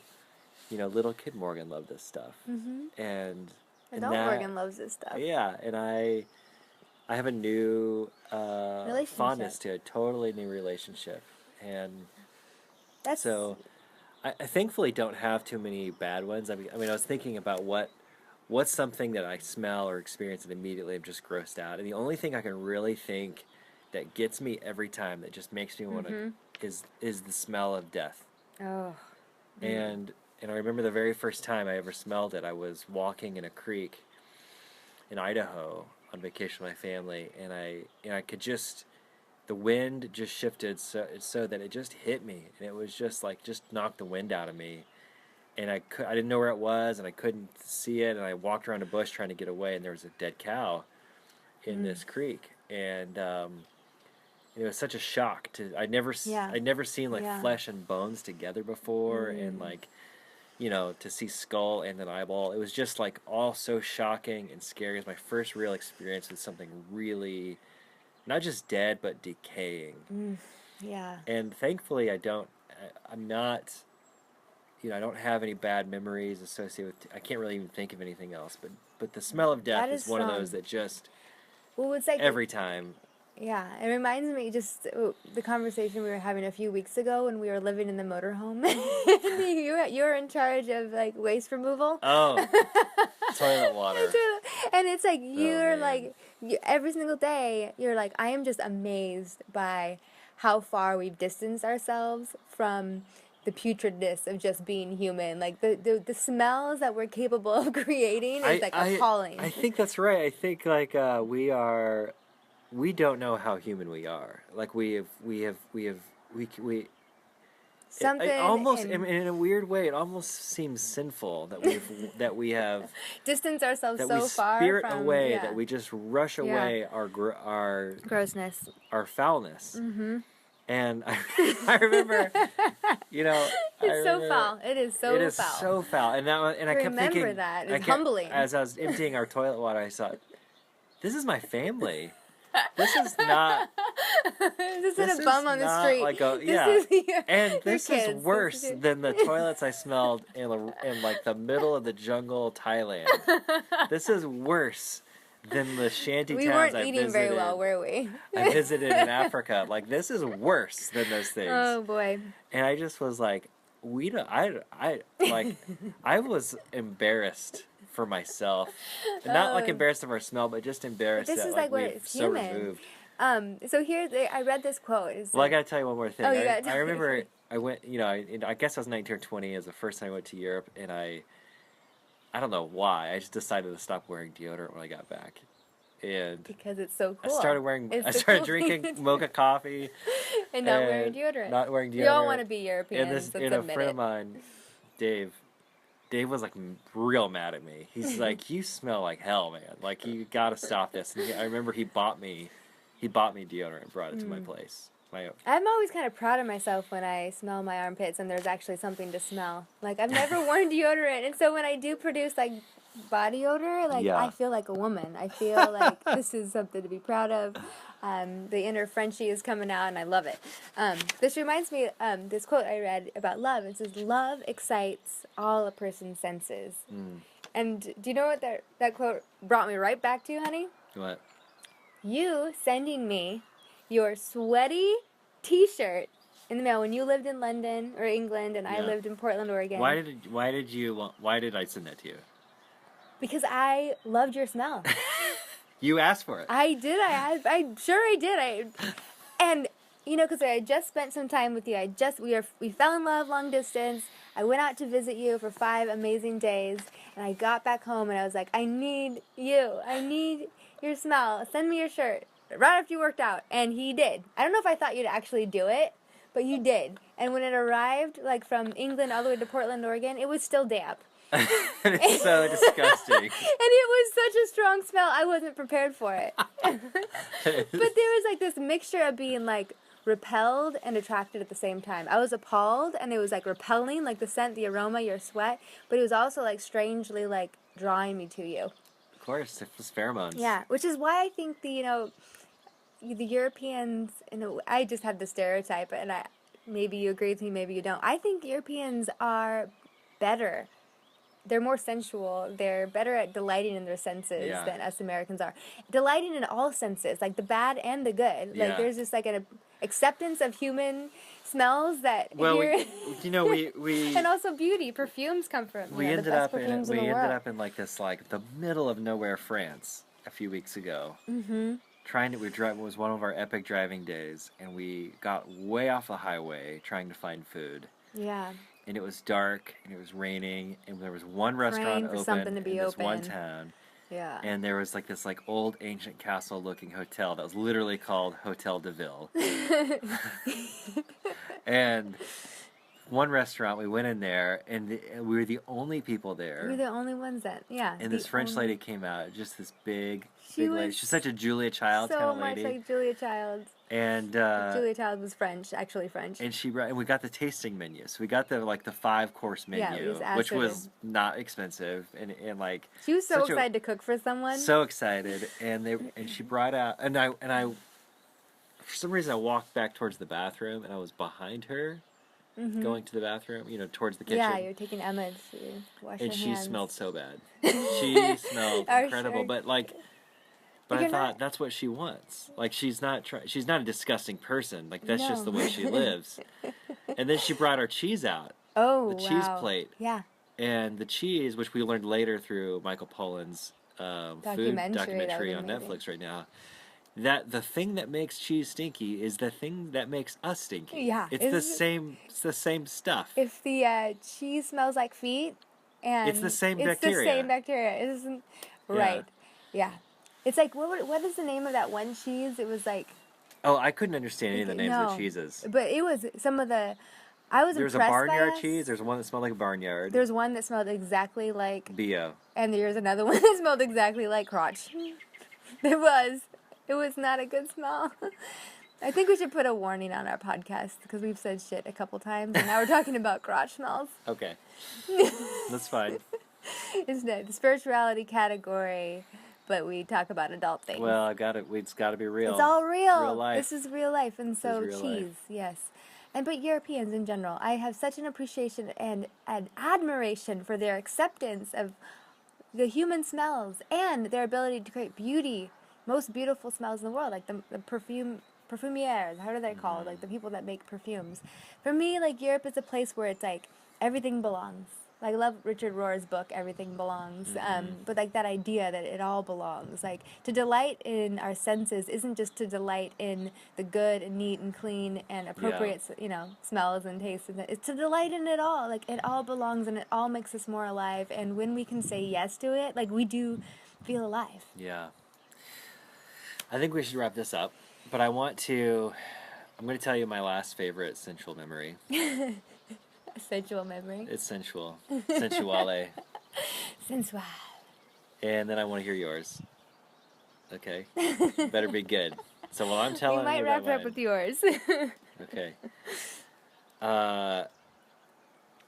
little kid Morgan loved this stuff. Mm-hmm. And Adult Morgan loves this stuff. Yeah, and I have a new fondness to it, totally new relationship. And so I thankfully don't have too many bad ones. I mean, I was thinking about what's something that I smell or experience and immediately I'm just grossed out. And the only thing I can really think that gets me every time, that just makes me want to, is the smell of death. Oh. And I remember the very first time I ever smelled it, I was walking in a creek in Idaho on vacation with my family, and I could just, the wind just shifted so that it just hit me, and it was just knocked the wind out of me, and I didn't know where it was, and I couldn't see it, and I walked around a bush trying to get away, and there was a dead cow in this creek, and it was such a shock I'd never seen like flesh and bones together before, and like, to see skull and an eyeball. It was just like all so shocking and scary. It was my first real experience with something really not just dead but decaying. Yeah. And thankfully I don't have any bad memories associated with I can't really even think of anything else, but the smell of death is one of those that just it's like every time. Yeah, it reminds me just the conversation we were having a few weeks ago when we were living in the motorhome. you were in charge of like waste removal. Oh, toilet water. And it's like every single day you're like, I am just amazed by how far we've distanced ourselves from the putridness of just being human. Like the smells that we're capable of creating is appalling. I think that's right. I think like we don't know how human we are. Like something almost in a weird way. It almost seems sinful that we have distanced ourselves that so we far spirit from, away, that we just rush away our grossness, our foulness. Mm-hmm. And I remember, it's so foul. It is so foul. It is so foul. And I kept thinking, remember that. It's humbling. As I was emptying our toilet water, I thought, this is my family. This is not. This isn't a bum on the street. Like and this is worse than the toilets I smelled in like the middle of the jungle, Thailand. This is worse than the shanty towns I visited. We weren't eating very well, were we? I visited in Africa. Like, this is worse than those things. Oh boy! And I just was like, I was embarrassed for myself. Not like embarrassed of our smell, but just embarrassed but this that is like we're so human. removed. So here, I read this quote. I gotta tell you one more thing. I remember I went, I guess I was 19 or 20. It was the first time I went to Europe, and I don't know why. I just decided to stop wearing deodorant when I got back. And because it's so cool. I started drinking mocha coffee. And not wearing deodorant. We all want to be Europeans. And a friend of mine, Dave was like real mad at me. He's like, you smell like hell, man. Like, you gotta stop this. And I remember he bought me deodorant and brought it to my place. I'm always kind of proud of myself when I smell my armpits and there's actually something to smell. Like, I've never worn deodorant, and so when I do produce like body odor, like I feel like a woman. I feel like this is something to be proud of. The inner Frenchie is coming out, and I love it. This reminds me, this quote I read about love. It says, "Love excites all a person's senses." And do you know what that quote brought me right back to, honey? What? You sending me your sweaty T-shirt in the mail when you lived in London or England, and I lived in Portland, Oregon. Why did I send that to you? Because I loved your smell. You asked for it. I did. I'm sure I did. And because I had just spent some time with you. We fell in love long distance. I went out to visit you for 5 amazing days, and I got back home and I was like, I need you. I need your smell. Send me your shirt right after you worked out. And he did. I don't know if I thought you'd actually do it, but you did. And when it arrived, like from England all the way to Portland, Oregon, it was still damp. It's so disgusting. And it was such a strong smell. I wasn't prepared for it. But there was like this mixture of being like repelled and attracted at the same time. I was appalled, and it was like repelling, like the scent, the aroma, your sweat, but it was also like strangely like drawing me to you. Of course, it was pheromones. Yeah, which is why I think the Europeans, I just have the stereotype, and maybe you agree with me, maybe you don't. I think Europeans are better. They're more sensual. They're better at delighting in their senses than us Americans are. Delighting in all senses, like the bad and the good. Like there's just like an acceptance of human smells that here. we and also beauty. Perfumes come from we ended up in like this like the middle of nowhere, France, a few weeks ago. Mm-hmm. It was one of our epic driving days, and we got way off the highway trying to find food. Yeah. And it was dark, and it was raining, and there was one restaurant open in this one town. Yeah. And there was like this like old ancient castle-looking hotel that was literally called Hotel de Ville. And one restaurant, we went in there, and we were the only people there. We were the only ones that, And this French lady came out, just this big lady. She's such a Julia Childs kind of lady. So much like Julia Childs. And Julia Childs was actually French. And we got the tasting menu. So we got the 5-course menu, which was not expensive, and like she was so excited to cook for someone. So excited, and she brought out, and I for some reason I walked back towards the bathroom, and I was behind her. Mm-hmm. Going to the bathroom, towards the kitchen. Yeah, you're taking Emma to wash her hands. And she smelled so bad. She smelled incredible, sure. But I thought that's what she wants. Like she's not a disgusting person. Like that's just the way she lives. And then she brought our cheese out. Oh, the cheese plate. Yeah. And the cheese, which we learned later through Michael Pollan's food documentary on Netflix right now. That the thing that makes cheese stinky is the thing that makes us stinky. Yeah, it's the same stuff. If the cheese smells like feet, and it's the same bacteria. It's the same bacteria. It isn't right. Yeah, it's like what is the name of that one cheese? It was like. Oh, I couldn't understand any of the names of the cheeses. But it was some of the. I was impressed. There's a barnyard cheese. There's one that smelled like a barnyard. There's one that smelled exactly like. Bio. And there's another one that smelled exactly like crotch. There was. It was not a good smell. I think we should put a warning on our podcast because we've said shit a couple times, and now we're talking about crotch smells. Okay. That's fine. It's the spirituality category, but we talk about adult things. Well, it's got to be real. It's all real. Real life. This is real life, and so cheese, yes. But Europeans in general, I have such an appreciation and an admiration for their acceptance of the human smells and their ability to create beauty. Most beautiful smells in the world, like the perfumiers, how are they called? Like the people that make perfumes. For me, like Europe is a place where it's like everything belongs. Like I love Richard Rohr's book, Everything Belongs. But like that idea that it all belongs. Like to delight in our senses isn't just to delight in the good and neat and clean and appropriate, smells and tastes. It's to delight in it all. Like it all belongs and it all makes us more alive. And when we can say yes to it, like we do feel alive. Yeah. I think we should wrap this up, but I'm going to tell you my last favorite sensual memory. Sensual memory? It's sensual. Sensuale. Sensual. And then I want to hear yours. Okay? Better be good. So while I'm telling you might wrap up with yours. Okay.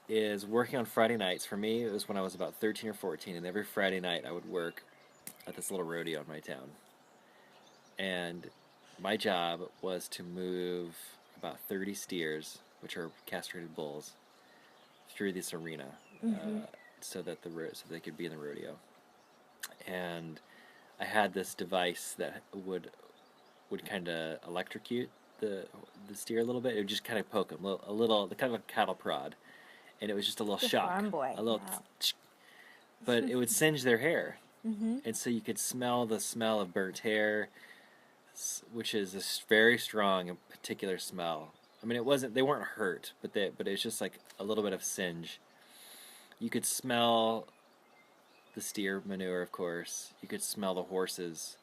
Is working on Friday nights. For me, it was when I was about 13 or 14, and every Friday night I would work at this little rodeo in my town. And my job was to move about 30 steers, which are castrated bulls, through this arena, so that they could be in the rodeo. And I had this device that would kind of electrocute the steer a little bit. It would just kind of poke them a little, kind of a cattle prod, and it was just a little shock, farm boy. a little, but it would singe their hair, and so you could smell the smell of burnt hair, which is a very strong and particular smell. I mean, they weren't hurt, but it's just like a little bit of singe. You could smell the steer manure, of course. You could smell the horses,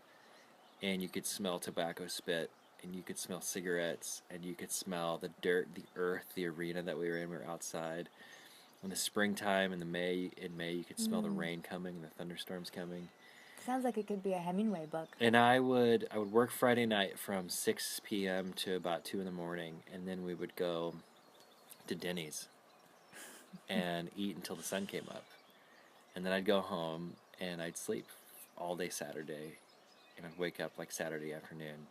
and you could smell tobacco spit, and you could smell cigarettes, and you could smell the dirt, the earth, the arena that we were in. We were outside, when the springtime in May you could smell the rain coming, the thunderstorms coming. Sounds like it could be a Hemingway book. And I would work Friday night from 6 p.m. to about 2 in the morning, and then we would go to Denny's and eat until the sun came up. And then I'd go home and I'd sleep all day Saturday, and I'd wake up like Saturday afternoon,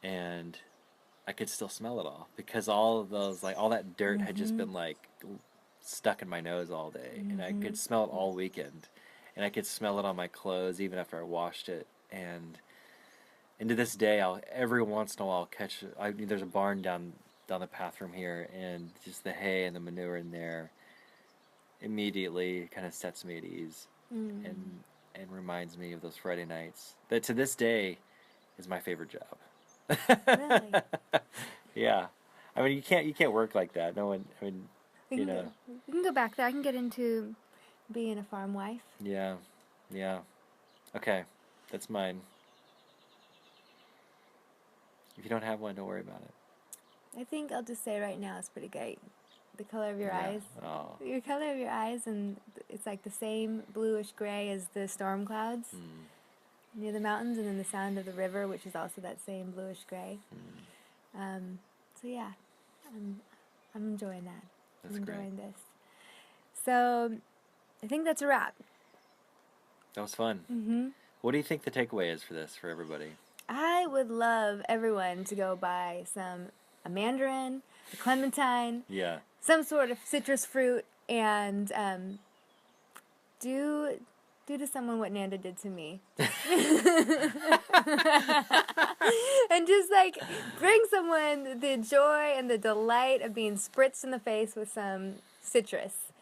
and I could still smell it all because all of those, like, all that dirt had just been like stuck in my nose all day, and I could smell it all weekend, and I could smell it on my clothes even after I washed it. And to this day, every once in a while there's a barn down the path from here, and just the hay and the manure in there immediately kind of sets me at ease and reminds me of those Friday nights that to this day is my favorite job. Really? Yeah. I mean, you can't work like that. No one, I mean, We can go back there. I can get into being a farm wife. Yeah. Yeah. Okay. That's mine. If you don't have one, don't worry about it. I think I'll just say right now it's pretty great. The color of your eyes. Oh. Your color of your eyes, and it's like the same bluish gray as the storm clouds near the mountains, and then the sound of the river, which is also that same bluish gray. So yeah, I'm enjoying that. That's I'm enjoying great. this. So I think that's a wrap. That was fun. What do you think the takeaway is for this, for everybody? I would love everyone to go buy a mandarin, a clementine, Yeah. some sort of citrus fruit, and do to someone what Nanda did to me. And just like bring someone the joy and the delight of being spritzed in the face with some citrus.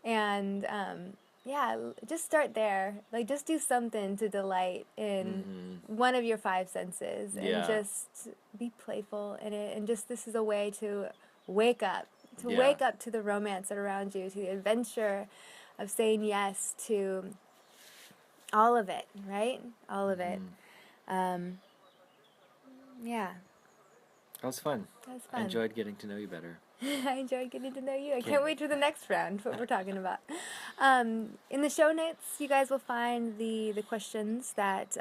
And yeah, just start there. Like, just do something to delight in one of your five senses, and just be playful in it. And just, this is a way to wake up, wake up to the romance that around you, to the adventure of saying yes to all of it, right? All of it. Yeah. That was fun. That was fun. I enjoyed getting to know you better. I enjoyed getting to know you. I can't wait for the next round, what we're talking about. In the show notes, you guys will find the questions that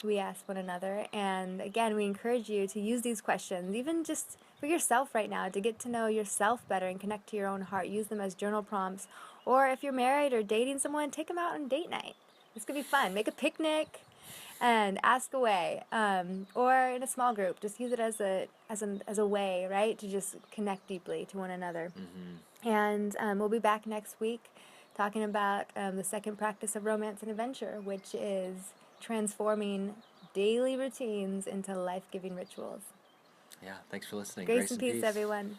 we ask one another. And again, we encourage you to use these questions, even just for yourself right now, to get to know yourself better and connect to your own heart. Use them as journal prompts. Or if you're married or dating someone, take them out on date night. This could be fun. Make a picnic and ask away, or in a small group. Just use it as a way, right, to just connect deeply to one another. And we'll be back next week talking about the second practice of romance and adventure, which is transforming daily routines into life-giving rituals. Yeah, thanks for listening. Grace and peace, everyone.